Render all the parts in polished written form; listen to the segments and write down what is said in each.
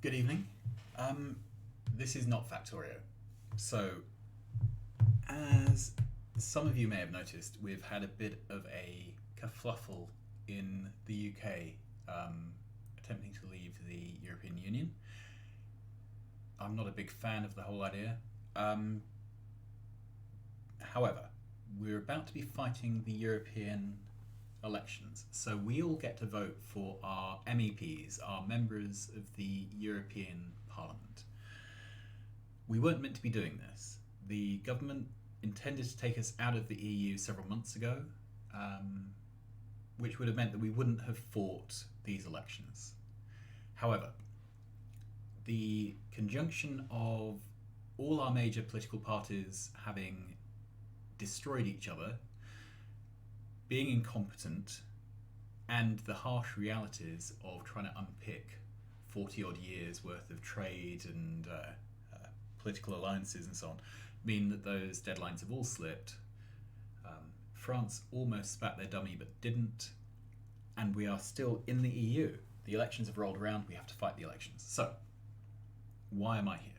Good evening. This is not Factorio. So, as some of you may have noticed, we've had a bit of a kerfluffle in the UK attempting to leave the European Union. I'm not a big fan of the whole idea. However, we're about to be fighting the European elections. So we all get to vote for our MEPs, our members of the European Parliament. We weren't meant to be doing this. The government intended to take us out of the EU several months ago, which would have meant that we wouldn't have fought these elections. However, the conjunction of all our major political parties having destroyed each other, being incompetent, and the harsh realities of trying to unpick 40 odd years worth of trade and political alliances and so on mean that those deadlines have all slipped. France almost spat their dummy but didn't, and we are still in the EU. The elections have rolled around, we have to fight the elections. So, why am I here?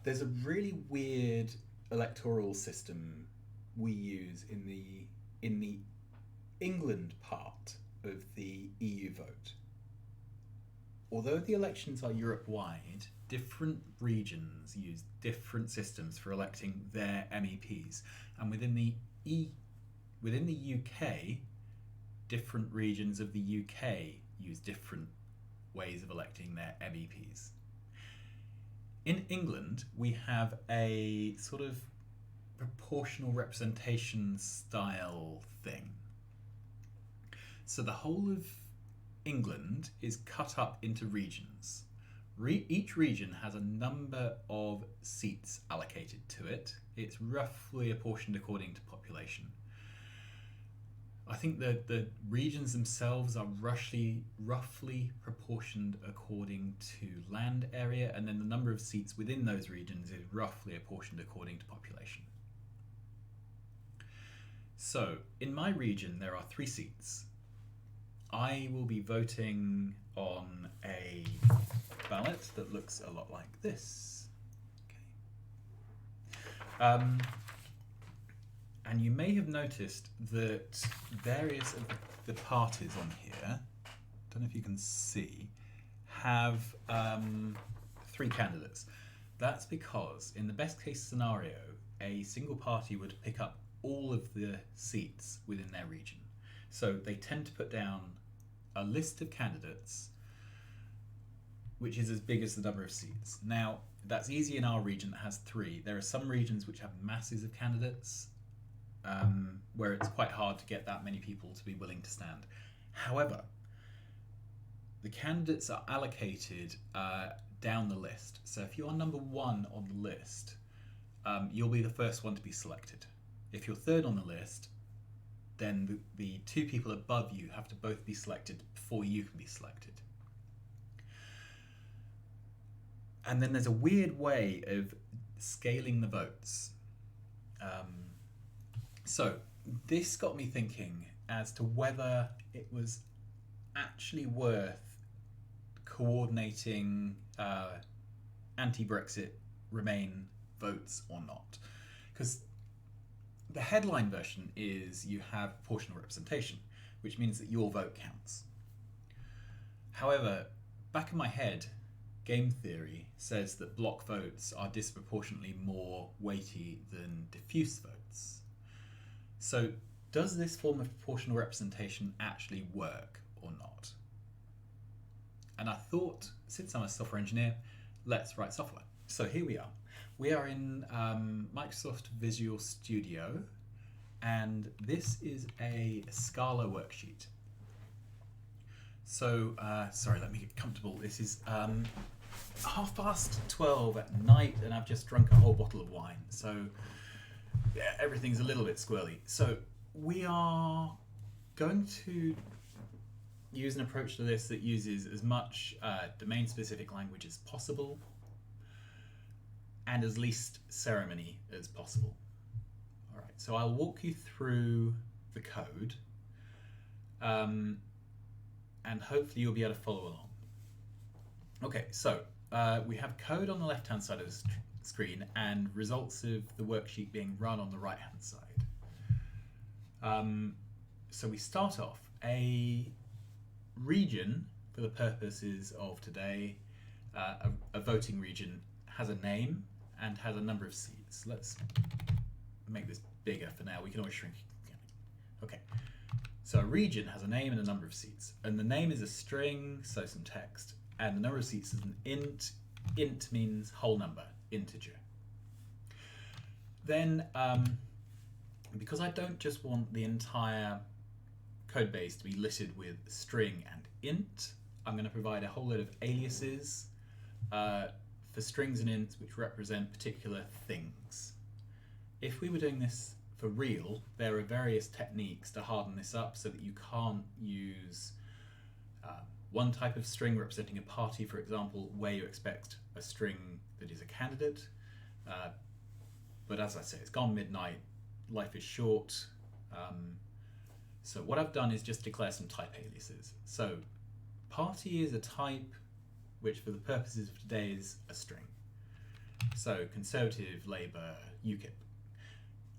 There's a really weird electoral system we use in the England part of the EU vote. Although the elections are Europe-wide, different regions use different systems for electing their MEPs, and within the UK, different regions of the UK use different ways of electing their MEPs. In England, we have a sort of proportional representation style thing. So the whole of England is cut up into regions. Each region has a number of seats allocated to it. It's roughly apportioned according to population. I think that the regions themselves are roughly proportioned according to land area, and then the number of seats within those regions is roughly apportioned according to population. So, in my region, there are 3 seats. I will be voting on a ballot that looks a lot like this. Okay. And you may have noticed that various of the parties on here, don't know if you can see, have 3 candidates. That's because in the best case scenario, a single party would pick up all of the seats within their region. So they tend to put down a list of candidates which is as big as the number of seats. Now, that's easy in our region that has 3. There are some regions which have masses of candidates, where it's quite hard to get that many people to be willing to stand. However, the candidates are allocated down the list. So if you're number 1 on the list, you'll be the first one to be selected. If you're 3rd on the list, then the 2 people above you have to both be selected before you can be selected. And then there's a weird way of scaling the votes. So this got me thinking as to whether it was actually worth coordinating anti-Brexit Remain votes or not. Because the headline version is you have proportional representation, which means that your vote counts. However, back in my head, game theory says that block votes are disproportionately more weighty than diffuse votes. So does this form of proportional representation actually work or not? And I thought, since I'm a software engineer, let's write software. So here we are. We are in Microsoft Visual Studio, and this is a Scala worksheet. So, sorry, let me get comfortable. This is 12:30 at night, and I've just drunk a whole bottle of wine. So, yeah, everything's a little bit squirrely. So, we are going to use an approach to this that uses as much domain-specific language as possible, and as least ceremony as possible. All right, so I'll walk you through the code, and hopefully you'll be able to follow along. Okay, so we have code on the left-hand side of the screen and results of the worksheet being run on the right-hand side. So we start off a region for the purposes of today. A voting region has a name and has a number of seats. Let's make this bigger for now. We can always shrink it. Okay. So a region has a name and a number of seats, and the name is a string, so some text, and the number of seats is an int. Int means whole number, integer. Then, because I don't just want the entire code base to be littered with string and int, I'm going to provide a whole load of aliases for strings and ints which represent particular things. If we were doing this for real, there are various techniques to harden this up so that you can't use one type of string representing a party, for example, where you expect a string that is a candidate. But as I say, it's gone midnight, life is short. So what I've done is just declare some type aliases. So party is a type which for the purposes of today is a string. So Conservative, Labour, UKIP.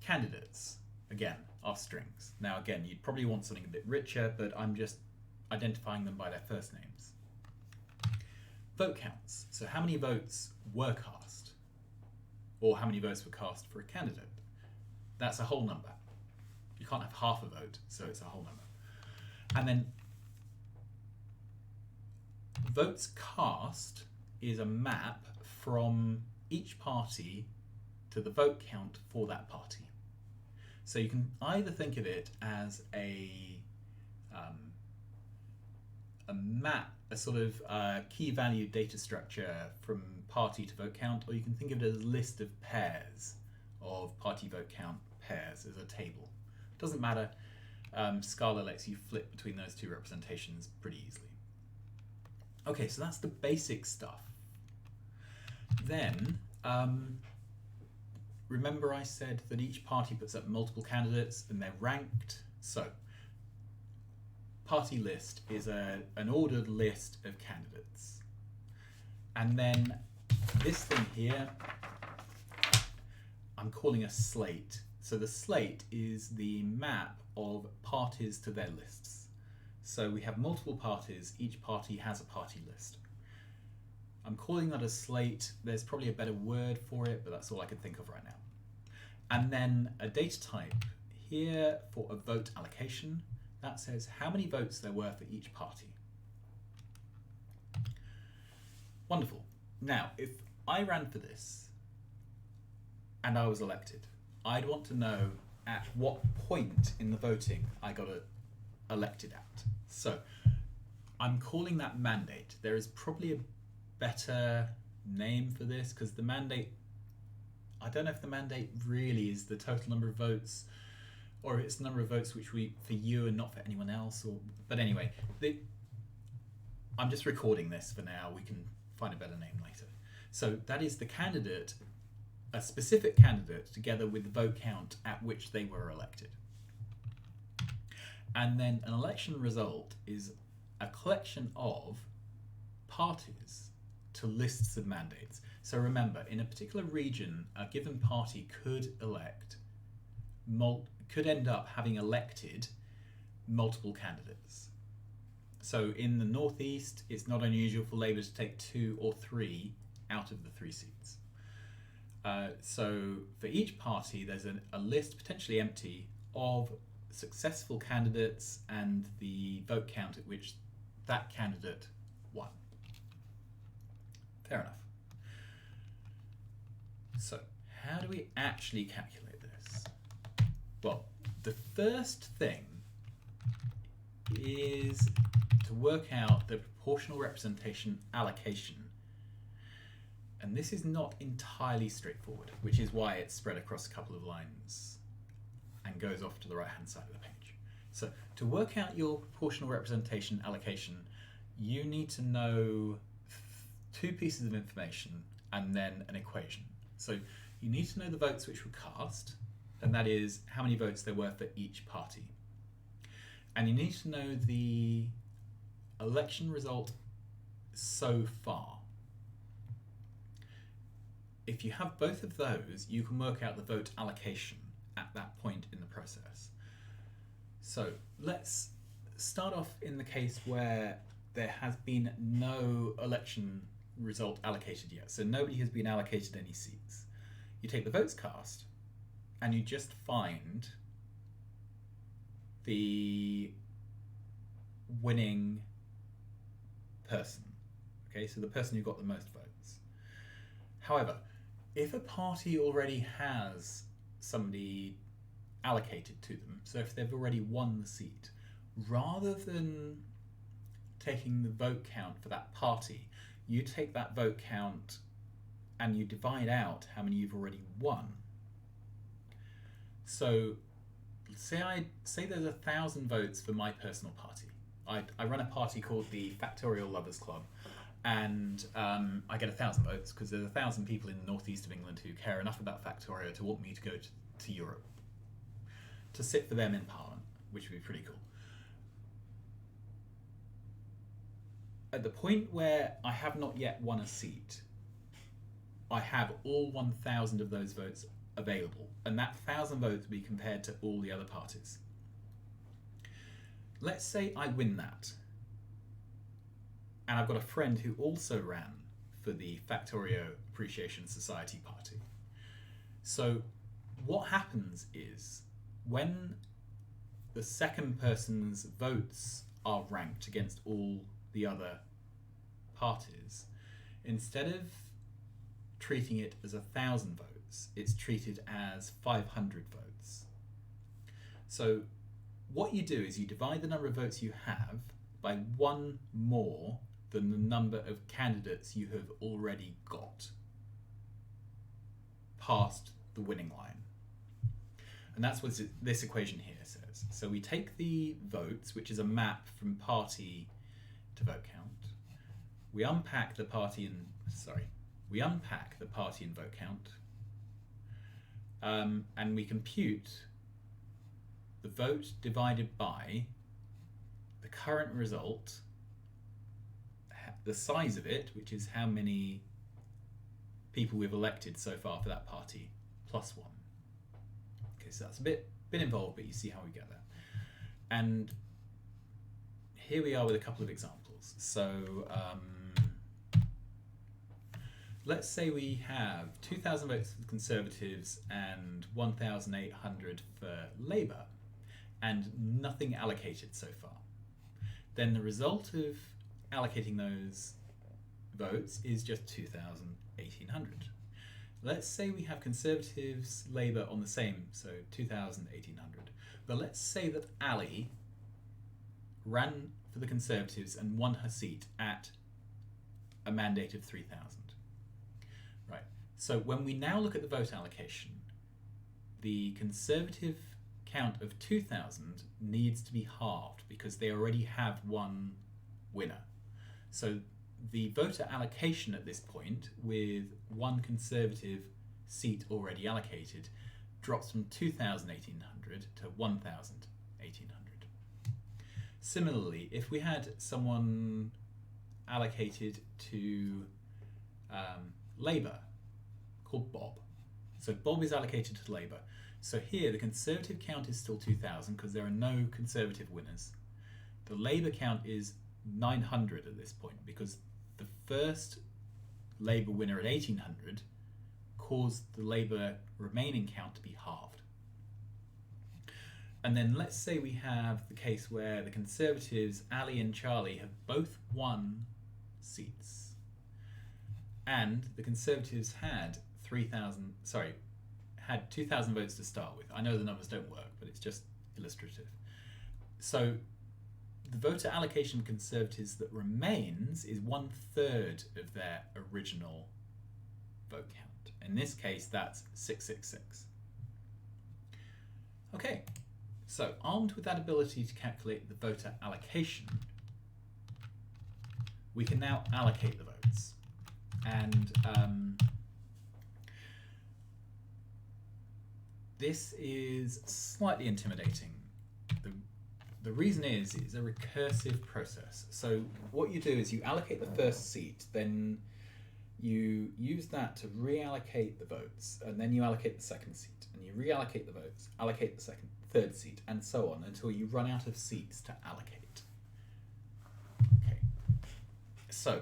Candidates, again, are strings. Now again, you'd probably want something a bit richer, but I'm just identifying them by their first names. Vote counts, so how many votes were cast, or how many votes were cast for a candidate. That's a whole number. You can't have half a vote, so it's a whole number. And then votes cast is a map from each party to the vote count for that party. So you can either think of it as a map, a sort of key value data structure from party to vote count, or you can think of it as a list of pairs of party vote count pairs as a table. Doesn't matter. Scala lets you flip between those two representations pretty easily. Okay, so that's the basic stuff. Then, remember I said that each party puts up multiple candidates and they're ranked. So, party list is an ordered list of candidates. And then this thing here, I'm calling a slate. So the slate is the map of parties to their lists. So we have multiple parties, each party has a party list. I'm calling that a slate. There's probably a better word for it, but that's all I can think of right now. And then a data type here for a vote allocation. That says how many votes there were for each party. Wonderful. Now, if I ran for this and I was elected, I'd want to know at what point in the voting I got elected at. So I'm calling that mandate. There is probably a better name for this because the mandate, I don't know if the mandate really is the total number of votes or it's the number of votes which we for you and not for anyone else. But anyway, I'm just recording this for now. We can find a better name later. So that is the candidate, a specific candidate, together with the vote count at which they were elected. And then an election result is a collection of parties to lists of mandates. So remember, in a particular region, a given party could end up having elected multiple candidates. So in the Northeast, it's not unusual for Labour to take 2 or 3 out of the 3 seats. So for each party, there's a list, potentially empty, of successful candidates and the vote count at which that candidate won. Fair enough. So how do we actually calculate this? Well, the first thing is to work out the proportional representation allocation. And this is not entirely straightforward, which is why it's spread across a couple of lines and goes off to the right-hand side of the page. So to work out your proportional representation allocation, you need to know 2 pieces of information and then an equation. So you need to know the votes which were cast, and that is how many votes there were for each party. And you need to know the election result so far. If you have both of those, you can work out the vote allocation at that point in the process. So let's start off in the case where there has been no election result allocated yet. So nobody has been allocated any seats. You take the votes cast and you just find the winning person. Okay, so the person who got the most votes. However, if a party already has somebody allocated to them, so if they've already won the seat, rather than taking the vote count for that party, you take that vote count and you divide out how many you've already won. So say there's 1,000 votes for my personal party. I run a party called the Factorio Lovers Club, and I get 1,000 votes because there's 1,000 people in the northeast of England who care enough about Factorio to want me to go to Europe to sit for them in Parliament, which would be pretty cool. At the point where I have not yet won a seat, I have all 1,000 of those votes available, and that 1,000 votes will be compared to all the other parties. Let's say I win that, and I've got a friend who also ran for the Factorio Appreciation Society Party. So what happens is, when the second person's votes are ranked against all the other parties, instead of treating it as 1,000 votes, it's treated as 500 votes. So what you do is you divide the number of votes you have by one more than the number of candidates you have already got past the winning line. And that's what this equation here says. So we take the votes, which is a map from party to vote count. We unpack the party and vote count, and we compute the vote divided by the current result, the size of it, which is how many people we've elected so far for that party, plus 1. Okay, so that's a bit involved, but you see how we get there. And here we are with a couple of examples. So let's say we have 2,000 votes for the Conservatives and 1,800 for Labour, and nothing allocated so far. Then the result of allocating those votes is just 2,800. Let's say we have Conservatives, Labour on the same, so 2,000, 1,800. But let's say that Ali ran for the Conservatives and won her seat at a mandate of 3,000. Right, so when we now look at the vote allocation, the Conservative count of 2,000 needs to be halved because they already have one winner. So the voter allocation at this point, with one Conservative seat already allocated, drops from 2,800 to 1,800. Similarly, if we had someone allocated to Labour called Bob, so Bob is allocated to Labour. So here the Conservative count is still 2,000 because there are no Conservative winners. The Labour count is 900 at this point because the first Labour winner at 1,800 caused the Labour remaining count to be halved. And then let's say we have the case where the Conservatives, Ali and Charlie, have both won seats, and the Conservatives had 2,000 votes to start with. I know the numbers don't work, but it's just illustrative. So the voter allocation of Conservatives that remains is 1/3 of their original vote count. In this case, that's 666. Okay, so armed with that ability to calculate the voter allocation, we can now allocate the votes. And this is slightly intimidating. The reason is it's a recursive process. So what you do is you allocate the first seat, then you use that to reallocate the votes, and then you allocate the second seat, and you reallocate the votes, allocate the third seat, and so on until you run out of seats to allocate. Okay. So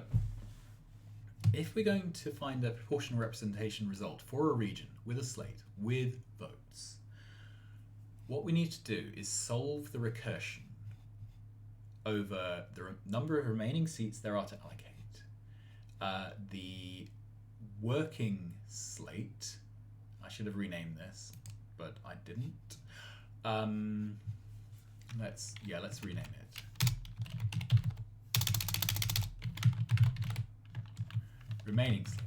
if we're going to find a proportional representation result for a region with a slate with votes, what we need to do is solve the recursion over the number of remaining seats there are to allocate, the working slate. I should have renamed this, but I didn't. Let's rename it. Remaining slate.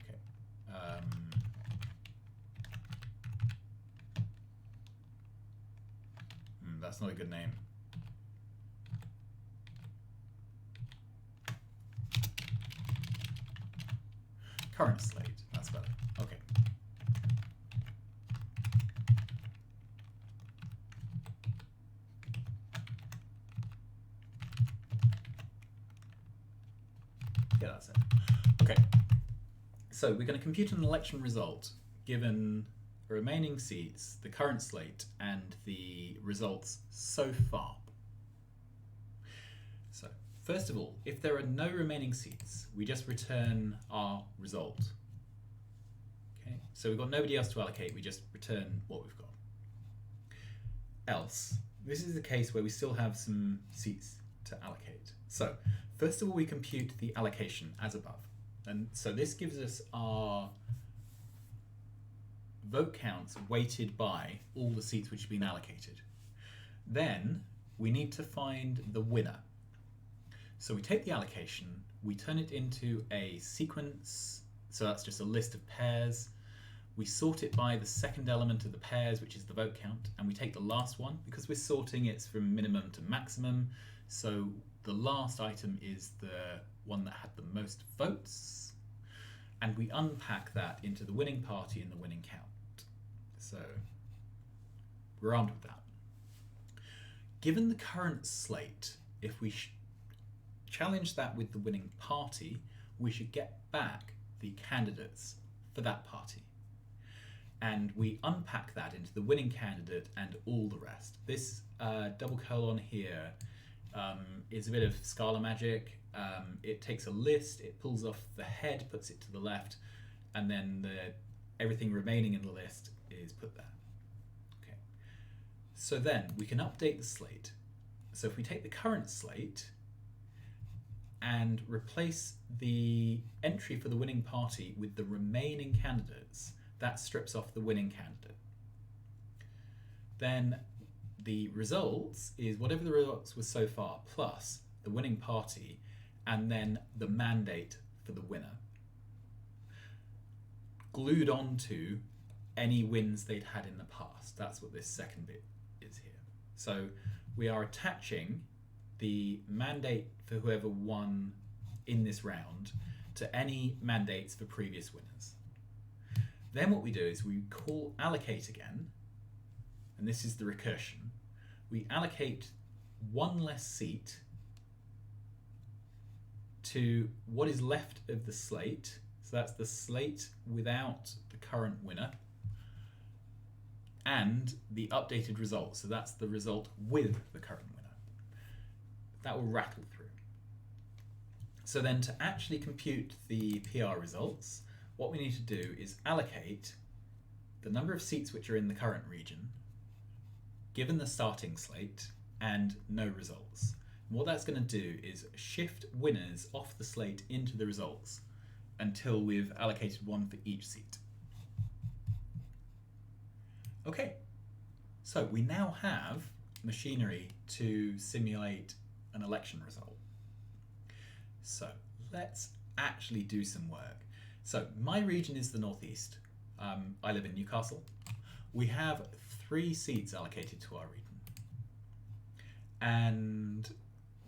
Okay. That's not a good name. Current slate, that's better. Okay. Yeah, that's it. Okay. So we're going to compute an election result given the remaining seats, the current slate, and the results so far. So first of all, if there are no remaining seats, we just return our result. Okay, so we've got nobody else to allocate, we just return what we've got. Else, this is the case where we still have some seats to allocate. So first of all, we compute the allocation as above. And so this gives us our vote counts weighted by all the seats which have been allocated. Then we need to find the winner. So we take the allocation, we turn it into a sequence, so that's just a list of pairs. We sort it by the second element of the pairs, which is the vote count, and we take the last one. Because we're sorting, it's from minimum to maximum, so the last item is the one that had the most votes, and we unpack that into the winning party and the winning count. So we're armed with that. Given the current slate, if we challenge that with the winning party, we should get back the candidates for that party. And we unpack that into the winning candidate and all the rest. This double colon here is a bit of Scala magic. It takes a list, it pulls off the head, puts it to the left, and then everything remaining in the list is put there. Okay. So then we can update the slate. So if we take the current slate and replace the entry for the winning party with the remaining candidates, that strips off the winning candidate. Then the results is whatever the results were so far plus the winning party and then the mandate for the winner, glued onto any wins they'd had in the past. That's what this second bit is here. So we are attaching the mandate for whoever won in this round to any mandates for previous winners. Then what we do is we call allocate again, and this is the recursion. We allocate one less seat to what is left of the slate. So that's the slate without the current winner and the updated result. So that's the result with the current winner. That will rattle through. So then to actually compute the PR results, what we need to do is allocate the number of seats which are in the current region, given the starting slate, and no results. And what that's going to do is shift winners off the slate into the results until we've allocated one for each seat. Okay, so we now have machinery to simulate an election result. So let's actually do some work. So my region is the Northeast. I live in Newcastle. We have 3 seats allocated to our region. And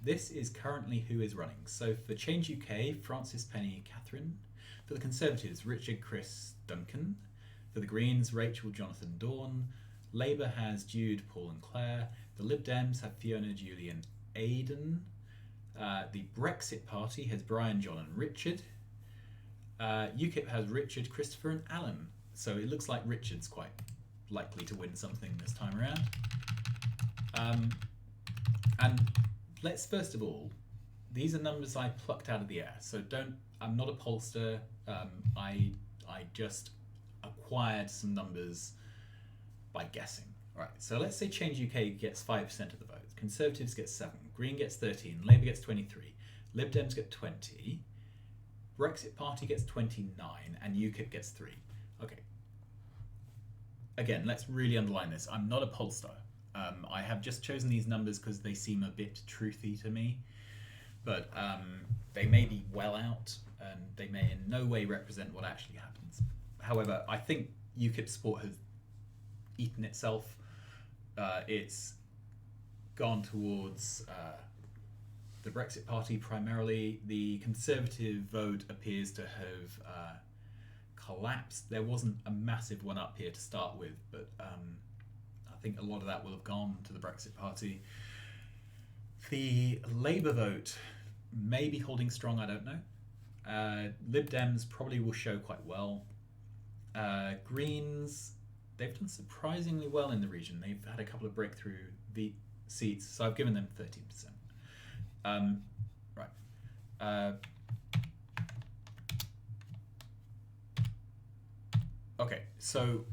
this is currently who is running. So for Change UK, Francis Penny Catherine. For the Conservatives, Richard Chris Duncan. For the Greens, Rachel Jonathan Dawn. Labour has Jude, Paul and Claire. The Lib Dems have Fiona, Julie and Aidan. The Brexit Party has Brian, John and Richard. UKIP has Richard, Christopher and Alan. So it looks like Richard's quite likely to win something this time around. And let's first of all, these are numbers I plucked out of the air. So I'm not a pollster. I just acquired some numbers by guessing. Right, so let's say Change UK gets 5% of the vote. Conservatives get 7, Green gets 13, Labour gets 23, Lib Dems get 20, Brexit Party gets 29, and UKIP gets 3. Okay. Again, let's really underline this. I'm not a pollster. I have just chosen these numbers because they seem a bit truthy to me, but they may be well out, and they may in no way represent what actually happens. However, I think UKIP support has eaten itself. It's gone towards the Brexit Party primarily. The Conservative vote appears to have collapsed. There wasn't a massive one up here to start with, but I think a lot of that will have gone to the Brexit Party. The Labour vote may be holding strong, I don't know. Lib Dems probably will show quite well. Greens, they've done surprisingly well in the region. They've had a couple of breakthrough seats, so I've given them 13%. Right. Okay, so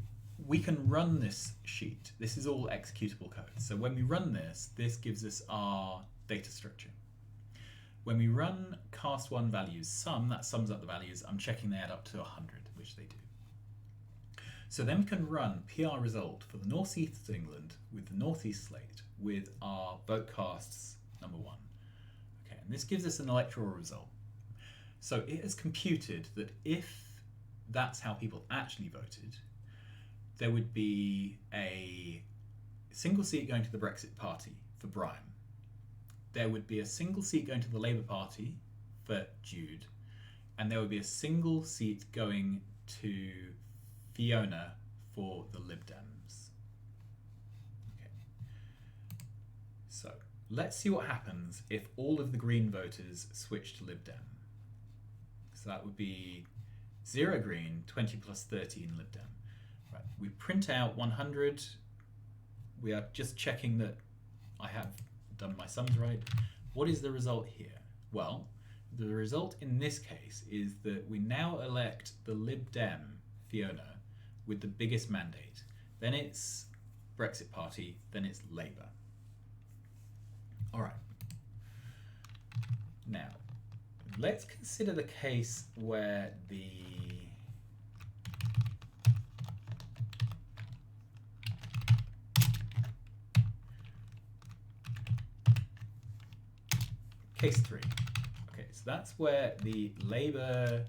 we can run this sheet. This is all executable code. So when we run this, this gives us our data structure. When we run cast1 values sum, that sums up the values. I'm checking they add up to 100, which they do. So then we can run PR result for the North East England with the North East slate with our vote casts number 1. Okay, and this gives us an electoral result. So it has computed that if that's how people actually voted, there would be a single seat going to the Brexit Party for Brian. There would be a single seat going to the Labour Party for Jude, and there would be a single seat going to Fiona for the Lib Dems. Okay. So let's see what happens if all of the Green voters switch to Lib Dem. So that would be 0 Green, 20 plus 13 Lib Dem. Right. We print out 100. We are just checking that I have done my sums right. What is the result here? Well, the result in this case is that we now elect the Lib Dem, Fiona, with the biggest mandate. Then it's Brexit Party, then it's Labour. All right. Now, let's consider the case where the case 3. Okay, so that's where the Labour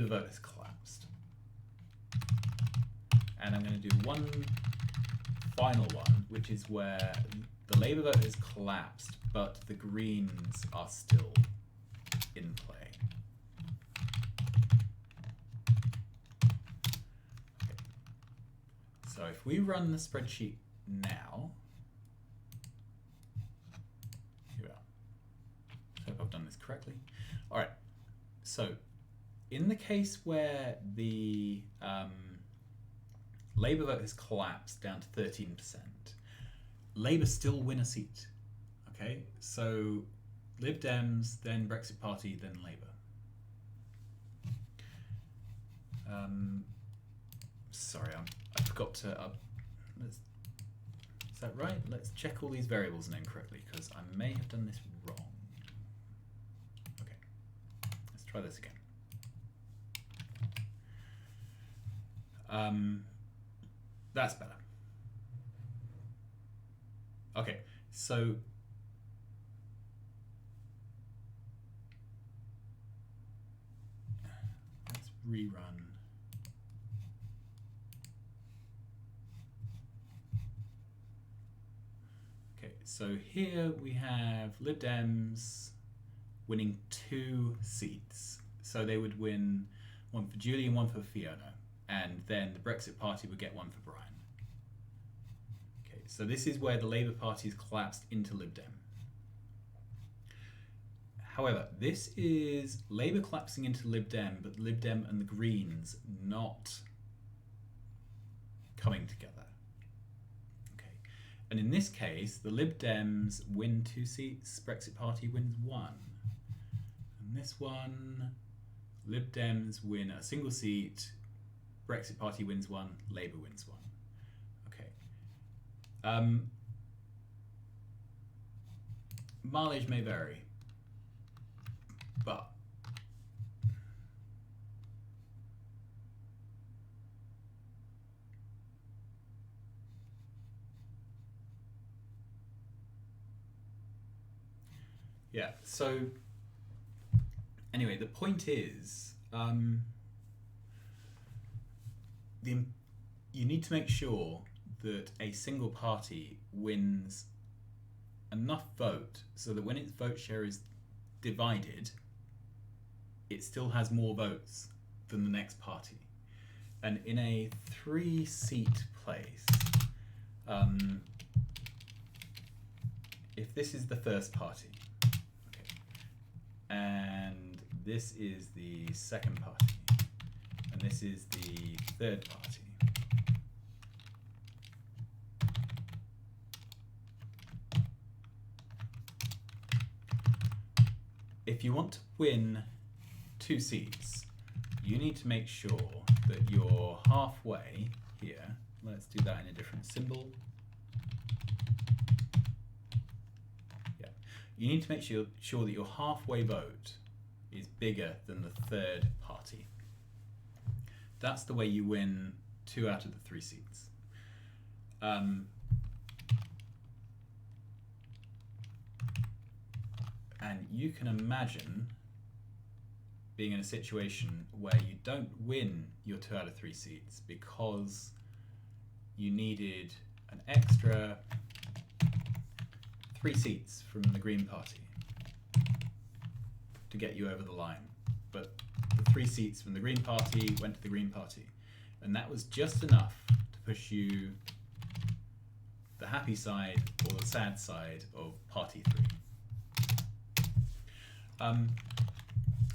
vote has collapsed. And I'm going to do one final one, which is where the Labour vote has collapsed, but the Greens are still in play. Okay. So if we run the spreadsheet now, here we are. I hope I've done this correctly. All right. So in the case where the Labour vote has collapsed down to 13%, Labour still win a seat. Okay, so Lib Dems, then Brexit Party, then Labour. Sorry, I forgot to. Is that right? Let's check all these variables and incorrectly because I may have done this wrong. Okay, let's try this again. That's better. Okay, so let's rerun. Okay, so here we have Lib Dems winning 2 seats. So they would win one for Julie and one for Fiona. And then the Brexit Party would get one for Brian. Okay, so this is where the Labour Party has collapsed into Lib Dem. However, this is Labour collapsing into Lib Dem, but Lib Dem and the Greens not coming together. Okay, and in this case, the Lib Dems win 2 seats, Brexit Party wins 1. And this one, Lib Dems win a single seat, Brexit Party wins 1, Labour wins 1. Okay. Mileage may vary, but yeah, so anyway, the point is you need to make sure that a single party wins enough vote so that when its vote share is divided, it still has more votes than the next party. And in a 3-seat place, if this is the first party, okay, and this is the second party, and this is the third party, if you want to win 2 seats, you need to make sure that you're halfway here. Let's do that in a different symbol. Yeah, you need to make sure that your halfway vote is bigger than the third party. That's the way you win 2 out of the 3 seats. And you can imagine being in a situation where you don't win your 2 out of 3 seats because you needed an extra 3 seats from the Green Party to get you over the line. But the 3 seats from the Green Party went to the Green Party. And that was just enough to push you the happy side or the sad side of Party 3.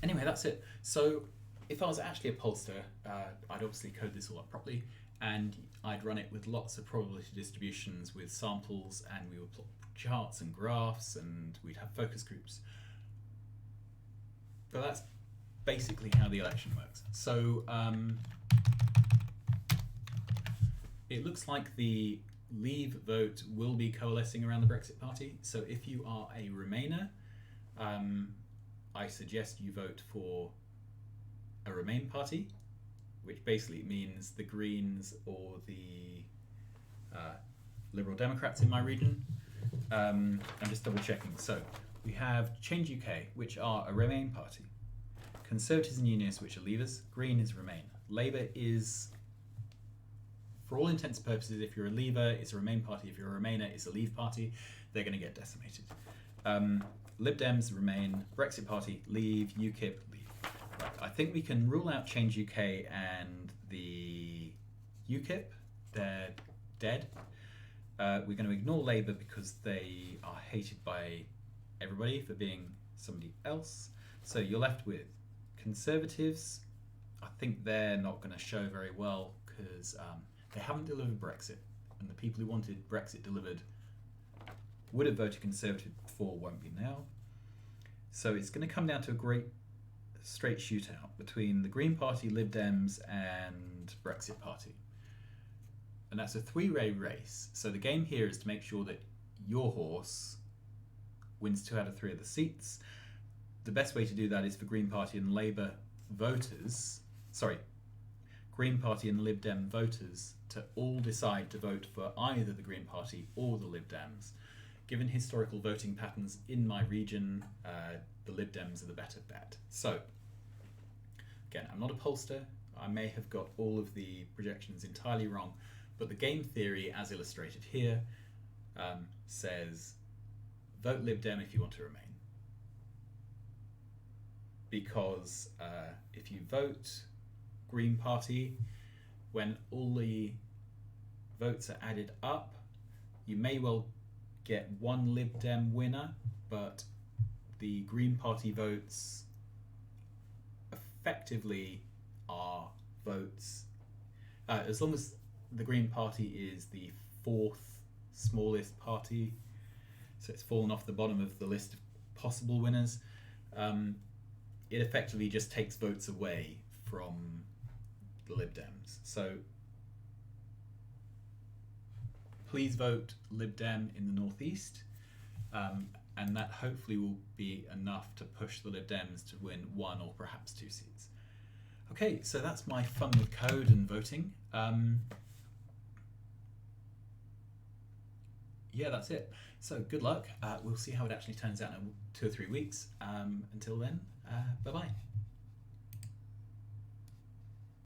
Anyway, that's it. So if I was actually a pollster, I'd obviously code this all up properly, and I'd run it with lots of probability distributions with samples, and we would plot charts and graphs, and we'd have focus groups. But that's basically how the election works. So it looks like the Leave vote will be coalescing around the Brexit Party. So if you are a Remainer, I suggest you vote for a Remain party, which basically means the Greens or the Liberal Democrats in my region. I'm just double checking. So we have Change UK, which are a Remain party. Conservatives and Unionists, which are Leavers. Green is Remain. Labour is, for all intents and purposes, if you're a Leaver, it's a Remain party. If you're a Remainer, it's a Leave party. They're going to get decimated. Lib Dems, Remain, Brexit Party, Leave, UKIP, Leave. Right, I think we can rule out Change UK and the UKIP. They're dead. We're going to ignore Labour because they are hated by everybody for being somebody else. So you're left with Conservatives. I think they're not going to show very well because they haven't delivered Brexit, and the people who wanted Brexit delivered would have voted Conservative before, won't be now. So it's going to come down to a great straight shootout between the Green Party, Lib Dems and Brexit Party. And that's a 3-way race. So the game here is to make sure that your horse wins 2 out of 3 of the seats. The best way to do that is for Green Party and Labour voters, Green Party and Lib Dem voters to all decide to vote for either the Green Party or the Lib Dems. Given historical voting patterns in my region, the Lib Dems are the better bet. So, again, I'm not a pollster. I may have got all of the projections entirely wrong, but the game theory, as illustrated here, says vote Lib Dem if you want to remain. Because if you vote Green Party, when all the votes are added up, you may well get one Lib Dem winner, but the Green Party votes effectively are votes. As long as the Green Party is the fourth smallest party, so it's fallen off the bottom of the list of possible winners, it effectively just takes votes away from the Lib Dems. So please vote Lib Dem in the Northeast, and that hopefully will be enough to push the Lib Dems to win 1 or perhaps 2 seats. Okay, so that's my fun with code and voting. Yeah, that's it. So good luck. We'll see how it actually turns out in 2 or 3 weeks. Until then, bye-bye.